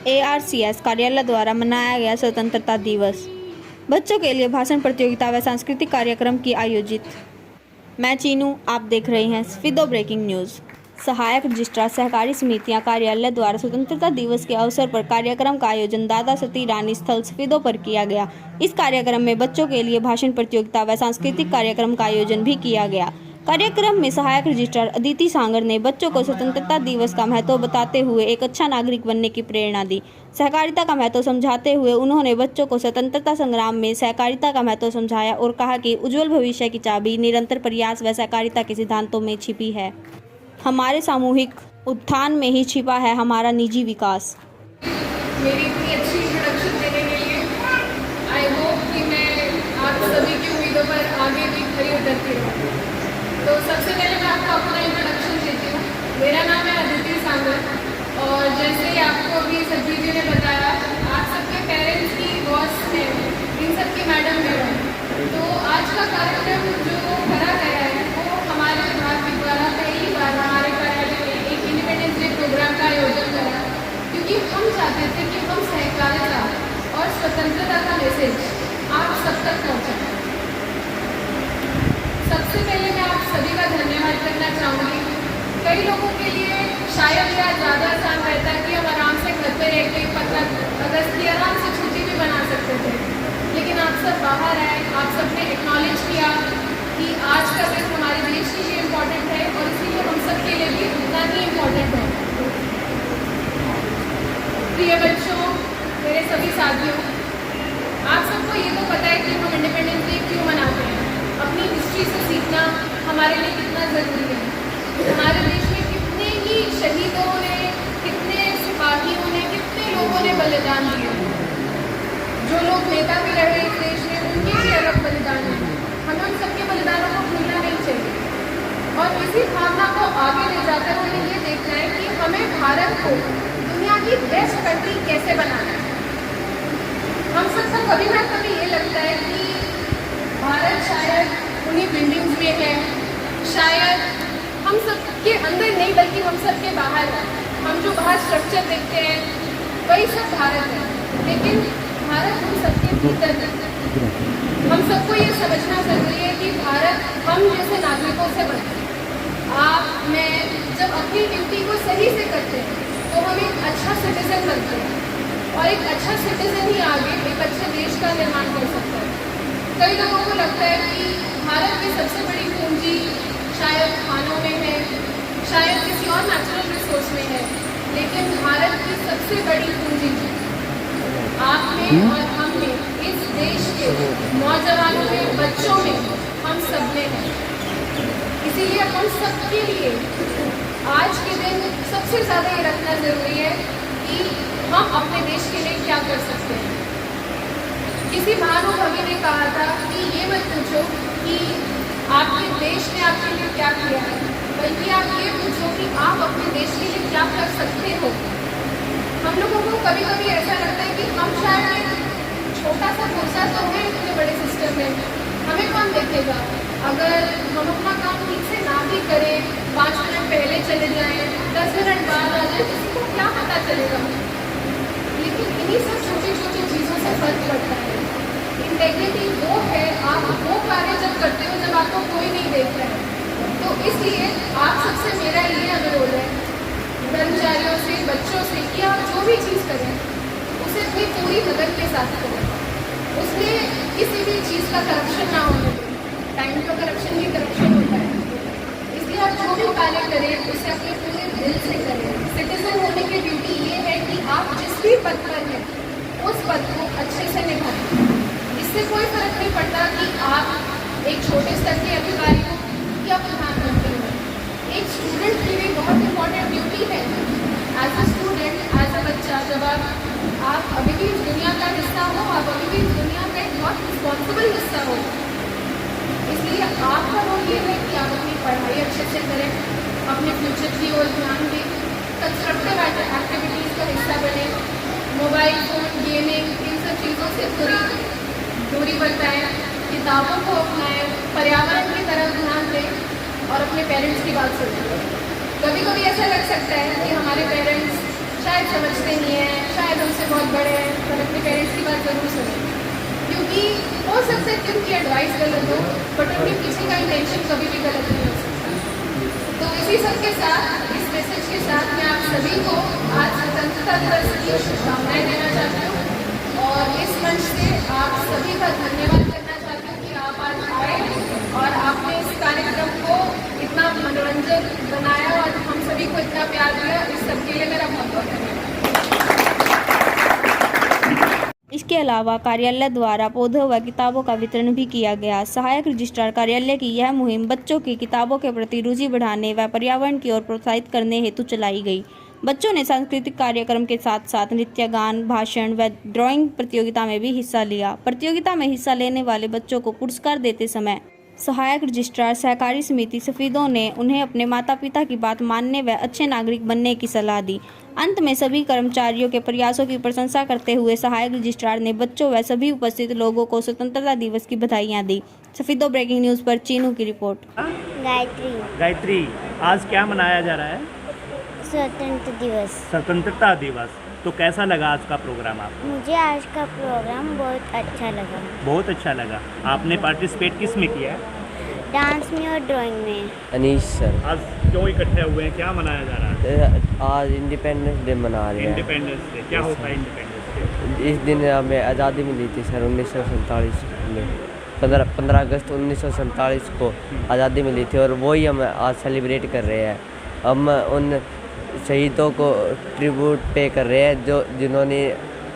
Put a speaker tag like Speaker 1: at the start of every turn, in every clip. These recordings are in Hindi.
Speaker 1: ARCS कार्यालय द्वारा मनाया गया स्वतंत्रता दिवस। बच्चों के लिए भाषण प्रतियोगिता व सांस्कृतिक कार्यक्रम की आयोजित। मैं चीनू, आप देख रहे हैं स्फीदो ब्रेकिंग न्यूज़। सहायक रजिस्ट्रार सहकारी समितियां कार्यालय द्वारा स्वतंत्रता दिवस के अवसर पर कार्यक्रम का आयोजन दादा सती रानी स्थल स्फीदो पर किया गया। इस कार्यक्रम में बच्चों के लिए भाषण प्रतियोगिता व सांस्कृतिक कार्यक्रम का आयोजन भी किया गया। कार्यक्रम में सहायक रजिस्ट्रार अदिति सांगर ने बच्चों को स्वतंत्रता दिवस का महत्व बताते हुए एक अच्छा नागरिक बनने की प्रेरणा दी। सहकारिता का महत्व समझाते हुए उन्होंने बच्चों को स्वतंत्रता संग्राम में सहकारिता का महत्व समझाया और कहा कि उज्जवल भविष्य की चाबी निरंतर प्रयास व सहकारिता के सिद्धांतों में छिपी है। हमारे सामूहिक उत्थान में ही छिपा है हमारा निजी विकास।
Speaker 2: मेरी इतनी अच्छी इंट्रोडक्शन देने के लिए आई होप कि मैं आप सभी की उम्मीदों पर आगे भी खरी उतरती रहूँ। तो सबसे पहले मैं आपको अपना इंट्रोडक्शन देती हूँ। मेरा नाम है अदिति सांगर और जैसे ही आपको अभी सब्जी जी ने बताया, आप सबके पेरेंट्स की बॉस है, इन सब की मैडम भी है। तो आज का कार्यक्रम जो करा गया है वो हमारे विभाग के द्वारा पहली बार हमारे कार्यालय में एक इंडिपेंडेंस डे प्रोग्राम का आयोजन करा, क्योंकि हम चाहते थे कि हम सहकारिता और स्वतंत्रता का मैसेज आप सब तक पहुँचाएं। सबसे पहले मैं आप सभी का धन्यवाद करना चाहूँगी। कई लोगों के लिए शायद यह ज़्यादा आसान रहता है कि हम आराम से घर पर रह के 15 अगस्त की आराम से छुट्टी भी बना सकते थे, लेकिन आप सब बाहर आए, आप सब ने एक्नॉलेज किया कि आज का दिन हमारे देश के लिए इम्पोर्टेंट है और इसीलिए हम सब के लिए भी उतना ही इम्पोर्टेंट है। प्रिय बच्चों, मेरे सभी साथियों, आप सबको ये तो पता है कि हम इंडिपेंडेंस डे क्यों मनाते हैं। अपनी हिस्ट्री से सीखना हमारे लिए कितना ज़रूरी है। हमारे देश में कितने ही शहीदों ने, कितने सिपाहियों ने, कितने लोगों ने बलिदान दिए। जो लोग नेता भी रहे इस देश में, उनके भी अलग बलिदान है। हमें उन सबके बलिदानों को भूलना नहीं चाहिए और इसी भावना को आगे ले जाते हुए ये देखना है कि हमें भारत को दुनिया की बेस्ट कंट्री कैसे बनाना है। हम सबको कभी ना कभी ये लगता है कि भारत शायद उन्हीं बिल्डिंग्स में है, शायद हम सबके अंदर नहीं बल्कि हम सबके बाहर है। हम जो बाहर स्ट्रक्चर देखते हैं वही सब भारत है, लेकिन भारत हम सबके भीतर है। हम सबको ये समझना जरूरी है कि भारत हम जैसे नागरिकों से बनता है। आप मैं जब अपनी ड्यूटी को सही से करते हैं तो हम एक अच्छा सिटीजन बनते हैं और एक अच्छा सिटीजन ही आगे एक अच्छे देश का निर्माण कर सकता है। कई लोगों को लगता है कि भारत की सबसे बड़ी पूंजी शायद खानों में है, शायद किसी और नेचुरल रिसोर्स में है, लेकिन भारत की सबसे बड़ी पूंजी आप में और हम में, इस देश के नौजवानों में, बच्चों में, हम सब में है। इसीलिए हम सबके लिए आज के दिन सबसे ज़्यादा ये रखना ज़रूरी है कि हम अपने देश के लिए क्या कर सकते हैं। किसी महानुभवी ने कहा था कि ये मत पूछो कि आपके देश ने आपके लिए क्या किया है, बल्कि आप ये पूछो कि आप अपने देश के लिए क्या कर सकते हो। हम लोगों को कभी कभी ऐसा लगता है कि हम शायद छोटा सा पुर्जा तो है इतने बड़े सिस्टम में, हमें कौन देखेगा। अगर हम अपना काम ठीक से ना भी करें, 5 मिनट पहले चले जाएं, 10 मिनट बाद आ जाए, किसी को क्या पता चलेगा। लेकिन इन्हीं सब छोटी छोटी चीज़ों से फर्क पड़ता है। इंटेग्रिटी वो है, आप वो कार्य जब करते हो जब आपको कोई नहीं देख रहा है। तो इसलिए आप सबसे मेरा ये अनुरोध है, कर्मचारियों से, बच्चों से, कि आप जो भी चीज़ करें उसे अपनी पूरी लगन के साथ करें। उसमें किसी भी चीज़ का करप्शन ना होने दें। टाइम का करप्शन ही करप्शन होता है। इसलिए आप जो भी कार्य करें उसे अपने पूरे दिल से करें। सिटीजन होने की ड्यूटी ये है कि आप जिस भी पद पर हैं उस पद को अच्छे से निभाएं। इससे कोई फर्क नहीं पड़ता कि आप एक छोटे स्तर के अधिकारी हो या प्रधानमंत्री हो। एक स्टूडेंट की भी बहुत इंपॉर्टेंट ड्यूटी है। As a student, as a बच्चा, जब आप अभी भी इस दुनिया का हिस्सा हो, आप अभी भी इस दुनिया का एक बहुत रिस्पॉन्सिबल हिस्सा हो। इसलिए आपका रोल ये है कि आप अपनी पढ़ाई अच्छे से करें, अपने फ्यूचर की ओर ध्यान दें, कंस्ट्रक्टिव एक्टिविटीज़ का हिस्सा बने, मोबाइल फ़ोन, गेमिंग, इन सब चीज़ों से दूरी बताएं, किताबों को अपनाएं, पर्यावरण की तरफ ध्यान दें और अपने पेरेंट्स की बात सुनें। कभी कभी ऐसा लग सकता है कि हमारे पेरेंट्स शायद समझते नहीं हैं, शायद आपसे बहुत बड़े हैं पर अपने पेरेंट्स की बात ज़रूर सुनें, क्योंकि हो सकता है कि उनकी एडवाइस गलत हो बट उनके पीछे का इंटेंशन कभी भी गलत नहीं हो सकता। तो इसी सब के साथ, इस मैसेज के साथ मैं आप सभी को आज स्वतंत्रता दिवस की शुभकामनाएं देना चाहती हूँ और इस मंच से आप सभी का धन्यवाद करना चाहती हूँ कि आप आज आए और आपने इस कार्यक्रम को इतना मनोरंजक बनाया और हम सभी को इतना प्यार दिया। इस सब के लिए मेरा बहुत बहुत धन्यवाद।
Speaker 1: इसके अलावा कार्यालय द्वारा पौधों व किताबों का वितरण भी किया गया। सहायक रजिस्ट्रार कार्यालय की यह मुहिम बच्चों की किताबों के प्रति रुचि बढ़ाने व पर्यावरण की ओर प्रोत्साहित करने हेतु चलाई गई। बच्चों ने सांस्कृतिक कार्यक्रम के साथ साथ नृत्य, गान, भाषण व ड्राइंग प्रतियोगिता में भी हिस्सा लिया। प्रतियोगिता में हिस्सा लेने वाले बच्चों को पुरस्कार देते समय सहायक रजिस्ट्रार सहकारी समिति सफीदों ने उन्हें अपने माता पिता की बात मानने व अच्छे नागरिक बनने की सलाह दी। अंत में सभी कर्मचारियों के प्रयासों की प्रशंसा करते हुए सहायक रजिस्ट्रार ने बच्चों व सभी उपस्थित लोगों को स्वतंत्रता दिवस की बधाइयां दी। सफीदो ब्रेकिंग न्यूज़ पर चीनू की रिपोर्ट।
Speaker 3: गायत्री, आज क्या मनाया जा रहा है? स्वतंत्रता दिवस। तो कैसा लगा आज का प्रोग्राम आपको?
Speaker 4: मुझे आज का प्रोग्राम बहुत अच्छा लगा।
Speaker 3: बहुत अच्छा लगा। आपने पार्टिसिपेट किस में किया?
Speaker 4: डांस में और ड्राइंग में।
Speaker 5: अनीश सर।
Speaker 3: आज क्यों इकट्ठे हुए हैं, क्या मनाया जा रहा है?
Speaker 5: आज इंडिपेंडेंस डे मना रहे हैं।
Speaker 3: इंडिपेंडेंस डे क्या होता है? इंडिपेंडेंस डे
Speaker 5: इस दिन हमें आज़ादी मिली थी सर 1947 में। 15 अगस्त 1947 को आज़ादी मिली थी और वही हम आज सेलिब्रेट कर रहे हैं। हम उन शहीदों को ट्रिब्यूट पे कर रहे हैं जिन्होंने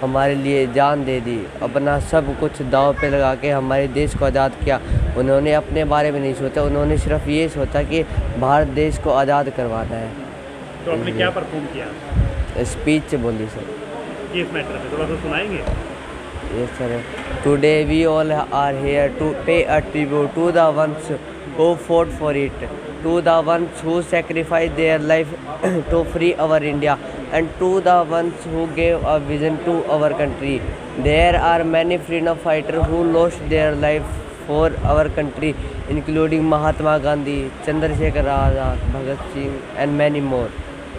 Speaker 5: हमारे लिए जान दे दी, अपना सब कुछ दांव पे लगा के हमारे देश को आज़ाद किया। उन्होंने अपने बारे में नहीं सोचा, उन्होंने सिर्फ ये सोचा कि भारत देश को आज़ाद करवाना है।
Speaker 3: तो आपने क्या परफॉर्म किया?
Speaker 5: स्पीच बोली सर।
Speaker 3: किस मैटर पे थोड़ा सा सुनाएंगे?
Speaker 5: Yes sir. Today we all are here to pay a tribute to the ones who fought for it, to the ones who sacrificed their life to free our India, and to the ones who gave a vision to our country. There are many freedom fighters who lost their life for our country, including Mahatma Gandhi, Chandrasekhar Azad, Bhagat Singh, and many more.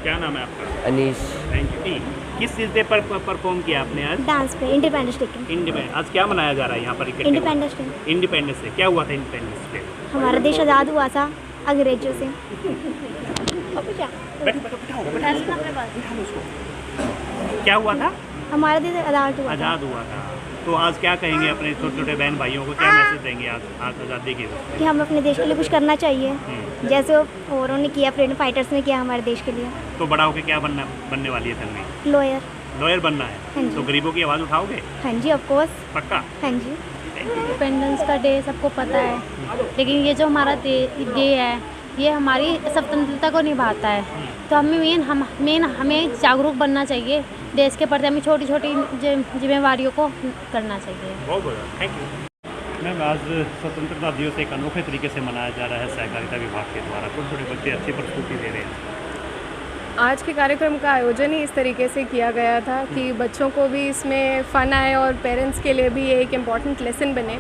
Speaker 3: क्या नाम है आपका?
Speaker 5: अनीश।
Speaker 3: Thank you. किस चीज़ पे परफॉर्म किया आपने आज?
Speaker 4: डांस पे, इंडिपेंडेंस डे के।
Speaker 3: इंडिपेंडेंस। आज क्या मनाया जा रहा है यहाँ पर?
Speaker 4: Independence day.
Speaker 3: इंडिपेंडेंस डे क्या हुआ था? इंडिपेंडेंस डे
Speaker 4: हमारा देश आज़ाद हुआ था अंग्रेजों से।
Speaker 3: क्या हुआ था?
Speaker 4: हमारा देश आज़ाद हुआ।
Speaker 3: आज़ाद हुआ था। तो आज क्या कहेंगे अपने छोटे छोटे बहन भाइयों को, क्या मैसेज देंगे आज आज़ादी के वक्त?
Speaker 4: कि हम अपने देश के लिए कुछ करना चाहिए, जैसे औरों ने किया, फ्रीडम फाइटर्स ने किया हमारे देश के लिए।
Speaker 3: तो बड़ा होकर क्या बनने वाली है तन्वी?
Speaker 4: लॉयर।
Speaker 3: लॉयर बनना है?
Speaker 4: हाँ जी।
Speaker 3: तो गरीबों की आवाज़ उठाओगे?
Speaker 4: हाँ जी, ऑफ कोर्स।
Speaker 3: पक्का?
Speaker 4: हाँ जी।
Speaker 6: इंडिपेंडेंस का डे सबको पता है, लेकिन ये जो हमारा डे है ये हमारी स्वतंत्रता को निभाता है। तो हमें जागरूक बनना चाहिए देश के प्रति। हमें छोटी छोटी जिम्मेवारियों को करना चाहिए।
Speaker 3: बहुत बहुत थैंक यू मैम। आज स्वतंत्रता दिवस एक अनोखे तरीके से मनाया जा रहा है सहकारिता विभाग के द्वारा। छोटे छोटे बच्चे अच्छी प्रस्तुति दे रहे हैं।
Speaker 2: आज के कार्यक्रम का आयोजन ही इस तरीके से किया गया था कि बच्चों को भी इसमें फ़न आए और पेरेंट्स के लिए भी ये एक इम्पॉर्टेंट लेसन बने।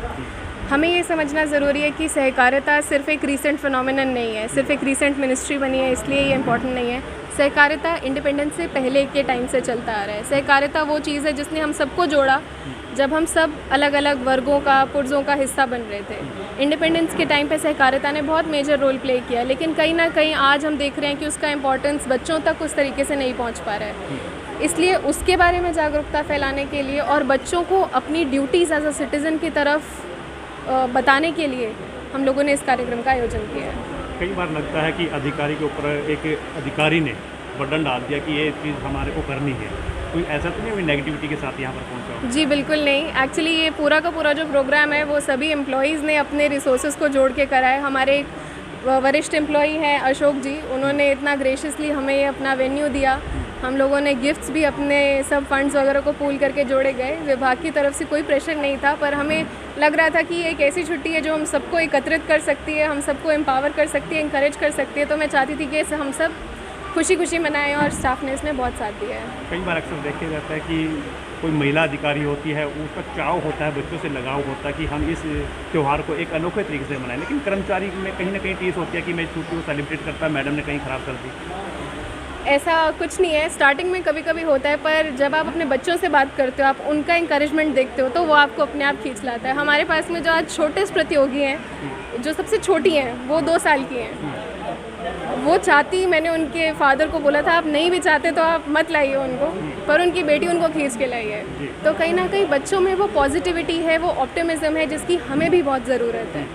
Speaker 2: हमें ये समझना ज़रूरी है कि सहकारिता सिर्फ एक रीसेंट फिनोमिनन नहीं है, सिर्फ एक रीसेंट मिनिस्ट्री बनी है इसलिए ये इम्पॉर्टेंट नहीं है। सहकारिता इंडिपेंडेंस से पहले के टाइम से चलता आ रहा है। सहकारिता वो चीज़ है जिसने हम सबको जोड़ा जब हम सब अलग अलग वर्गों का, पुर्जों का हिस्सा बन रहे थे। इंडिपेंडेंस के टाइम पे सहकारिता ने बहुत मेजर रोल प्ले किया, लेकिन कहीं ना कहीं आज हम देख रहे हैं कि उसका इम्पोर्टेंस बच्चों तक उस तरीके से नहीं पहुंच पा रहा है। इसलिए उसके बारे में जागरूकता फैलाने के लिए और बच्चों को अपनी ड्यूटीज़ एज अ सिटीज़न की तरफ बताने के लिए हम लोगों ने इस कार्यक्रम का आयोजन किया है।
Speaker 3: कई बार लगता है कि अधिकारी के ऊपर एक अधिकारी ने बर्डन डाल दिया कि ये चीज़ हमारे को करनी है। कोई ऐसा तो नहीं हुई नेगेटिविटी के साथ यहाँ पर पहुँचा?
Speaker 2: जी बिल्कुल नहीं। एक्चुअली ये पूरा का पूरा जो प्रोग्राम है वो सभी एम्प्लॉयज़ ने अपने रिसोर्सेज को जोड़ के करा है। हमारे एक वरिष्ठ एम्प्लॉई हैं अशोक जी, उन्होंने इतना ग्रेशियसली हमें ये अपना वेन्यू दिया। हम लोगों ने गिफ्ट्स भी अपने सब फंड्स वगैरह को पूल करके जोड़े गए। विभाग की तरफ से कोई प्रेशर नहीं था, पर हमें लग रहा था कि ये एक ऐसी छुट्टी है जो हम सबको एकत्रित कर सकती है, हम सबको एम्पावर कर सकती है, इंकरेज कर सकती है। तो मैं चाहती थी कि हम सब खुशी खुशी मनाएं और स्टाफ ने इसमें बहुत साथ दिया है।
Speaker 3: कई बार अक्सर देखा जाता है कि कोई महिला अधिकारी होती है, उसका चाव होता है, बच्चों से लगाव होता है कि हम इस त्यौहार को एक अनोखे तरीके से मनाएं, लेकिन कर्मचारी में कहीं ना कहीं टीस होती है कि मैं छुट्टी को सेलिब्रेट करता, मैडम ने कहीं ख़राब कर दी।
Speaker 2: ऐसा कुछ नहीं है, स्टार्टिंग में कभी कभी होता है, पर जब आप अपने बच्चों से बात करते हो, आप उनका इंकरेजमेंट देखते हो, तो वो आपको अपने आप खींच लाता है। हमारे पास में जो आज छोटे प्रतियोगी हैं, जो सबसे छोटी हैं, वो 2 साल की हैं। वो चाहती, मैंने उनके फादर को बोला था आप नहीं भी चाहते तो आप मत लाइए उनको, पर उनकी बेटी उनको खींच के लाई है। तो कहीं ना कहीं बच्चों में वो पॉजिटिविटी है, वो ऑप्टिमिज्म है, जिसकी हमें भी बहुत ज़रूरत है।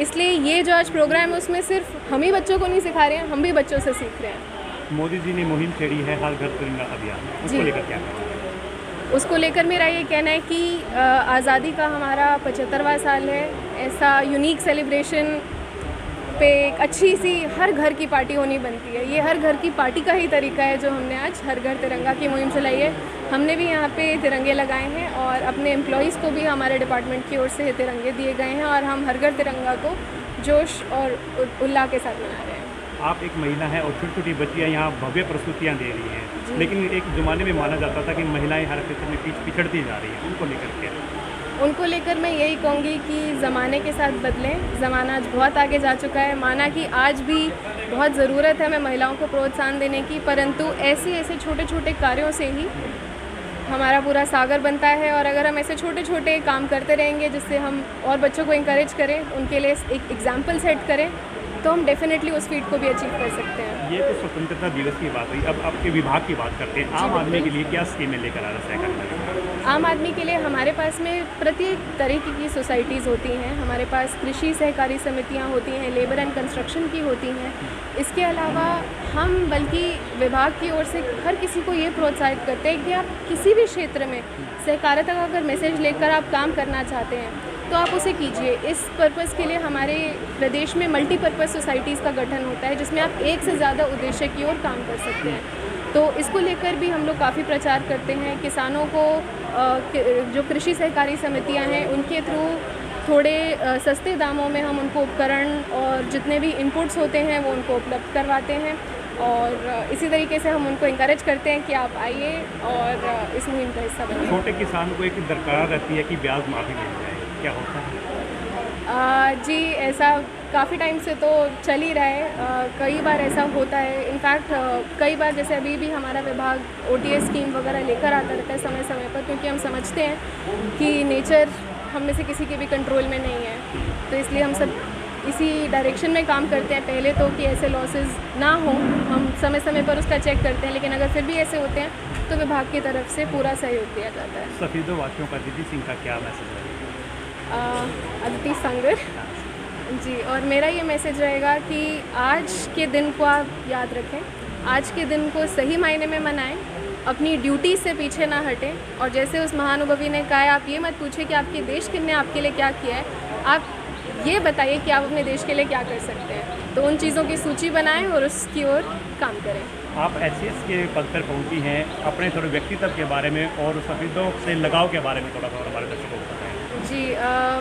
Speaker 2: इसलिए ये जो आज प्रोग्राम है उसमें सिर्फ हम ही बच्चों को नहीं सिखा रहे हैं, हम भी बच्चों से सीख रहे हैं।
Speaker 3: मोदी जी ने मुहिम छेड़ी है हर घर तिरंगा अभियान, उसको
Speaker 2: जी।
Speaker 3: लेकर क्या कहना है?
Speaker 2: उसको लेकर मेरा ये कहना है कि आज़ादी का हमारा 75वां साल है। ऐसा यूनिक सेलिब्रेशन पे एक अच्छी सी हर घर की पार्टी होनी बनती है। ये हर घर की पार्टी का ही तरीका है जो हमने आज हर घर तिरंगा की मुहिम चलाई है। हमने भी यहाँ पे तिरंगे लगाए हैं और अपने एम्प्लॉयज़ को भी हमारे डिपार्टमेंट की ओर से तिरंगे दिए गए हैं और हम हर घर तिरंगा को जोश और उल्लाह के साथ मना रहे हैं।
Speaker 3: आप एक महिला हैं और छोटी छोटी बच्चियाँ यहाँ भव्य प्रस्तुतियाँ दे रही हैं, लेकिन एक ज़माने में माना जाता था कि महिलाएं हर क्षेत्र में पिछड़ती जा रही हैं, उनको लेकर क्या?
Speaker 2: उनको लेकर मैं यही कहूँगी कि ज़माने के साथ बदलें। ज़माना आज बहुत आगे जा चुका है। माना कि आज भी बहुत ज़रूरत है हमें महिलाओं को प्रोत्साहन देने की, परंतु ऐसे छोटे छोटे कार्यों से ही हमारा पूरा सागर बनता है। और अगर हम ऐसे छोटे छोटे काम करते रहेंगे जिससे हम और बच्चों को इंकरेज करें, उनके लिए एक एग्जाम्पल सेट करें, तो हम डेफिनेटली उस फीट को भी अचीव कर सकते हैं।
Speaker 3: ये तो स्वतंत्रता दिवस की बात हुई, अब आपके विभाग की बात करते हैं। आम आदमी के लिए क्या स्कीमें लेकर आ रहा है?
Speaker 2: आम आदमी के लिए हमारे पास में प्रत्येक तरीके की सोसाइटीज़ होती हैं। हमारे पास कृषि सहकारी समितियां होती हैं, लेबर एंड कंस्ट्रक्शन की होती हैं। इसके अलावा हम बल्कि विभाग की ओर से हर किसी को ये प्रोत्साहित करते हैं कि आप किसी भी क्षेत्र में सहकारिता का अगर मैसेज लेकर आप काम करना चाहते हैं तो आप उसे कीजिए। इस पर्पज़ के लिए हमारे प्रदेश में मल्टीपर्पज़ सोसाइटीज़ का गठन होता है, जिसमें आप एक से ज़्यादा उद्देश्य की ओर काम कर सकते हैं। तो इसको लेकर भी हम लोग काफ़ी प्रचार करते हैं। किसानों को जो कृषि सहकारी समितियां हैं उनके थ्रू थोड़े सस्ते दामों में हम उनको उपकरण और जितने भी इनपुट्स होते हैं वो उनको उपलब्ध करवाते हैं। और इसी तरीके से हम उनको इंकरेज करते हैं कि आप आइए और इस मुहिम का हिस्सा बनिए।
Speaker 3: छोटे किसान को एक दरकार रहती है कि ब्याज माफ़ी मिल जाए, क्या होता है?
Speaker 2: जी, ऐसा काफ़ी टाइम से तो चल ही रहा है। कई बार ऐसा होता है। इनफैक्ट कई बार जैसे अभी भी हमारा विभाग OTS स्कीम वगैरह लेकर आता रहता है समय समय पर, क्योंकि हम समझते हैं कि नेचर हम में से किसी के भी कंट्रोल में नहीं है। तो इसलिए हम सब इसी डायरेक्शन में काम करते हैं पहले तो, कि ऐसे लॉसेस ना हो। हम समय समय पर उसका चेक करते हैं, लेकिन अगर फिर भी ऐसे होते हैं तो विभाग की तरफ से पूरा सहयोग दिया जाता है।
Speaker 3: सफेदों वासियों का अदिति सिंह का क्या मैसेज है?
Speaker 2: अदिति संगर जी, और मेरा ये मैसेज रहेगा कि आज के दिन को आप याद रखें, आज के दिन को सही मायने में मनाएं, अपनी ड्यूटी से पीछे ना हटें। और जैसे उस महानुभवी ने कहा है, आप ये मत पूछिए कि आपके देश ने आपके लिए क्या किया है, आप ये बताइए कि आप अपने देश के लिए क्या कर सकते हैं। तो उन चीज़ों की सूची बनाएं और उसकी ओर काम करें।
Speaker 3: आप SCS के पद पर पहुंची हैं, अपने थोड़े व्यक्तित्व के बारे में और सफेदों से लगाव के बारे में थोड़ा सा हमारे दर्शकों को बताएं।
Speaker 2: जी,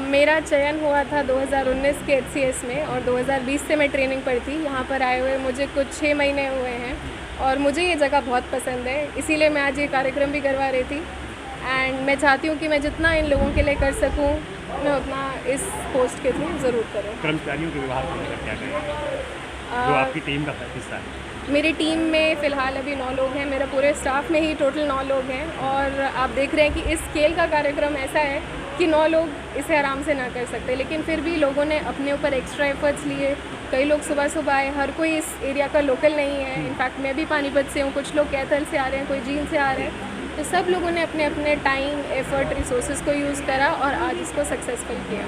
Speaker 2: मेरा चयन हुआ था 2019 के HCS में और 2020 से मैं ट्रेनिंग पर थी। यहाँ पर आए हुए मुझे कुछ 6 महीने हुए हैं और मुझे ये जगह बहुत पसंद है, इसीलिए मैं आज ये कार्यक्रम भी करवा रही थी। एंड मैं चाहती हूँ कि मैं जितना इन लोगों के लिए कर सकूँ मैं उतना इस पोस्ट के थ्रू ज़रूर करूँ।
Speaker 3: कर्मचारियों के विभाग को लेकर क्या करें जो आपकी टीम का हिस्सा है?
Speaker 2: मेरी टीम में फ़िलहाल अभी 9 लोग हैं। मेरे पूरे स्टाफ में ही टोटल 9 लोग हैं और आप देख रहे हैं कि इस स्केल का कार्यक्रम ऐसा है कि 9 लोग इसे आराम से ना कर सकते, लेकिन फिर भी लोगों ने अपने ऊपर एक्स्ट्रा एफर्ट्स लिए। कई लोग सुबह सुबह आए, हर कोई इस एरिया का लोकल नहीं है। इनफैक्ट मैं भी पानीपत से हूँ, कुछ लोग कैथल से आ रहे हैं, कोई जींद से आ रहे हैं। तो सब लोगों ने अपने अपने टाइम, एफर्ट, रिसोर्सेज को यूज़ करा और आज इसको सक्सेसफुल किया।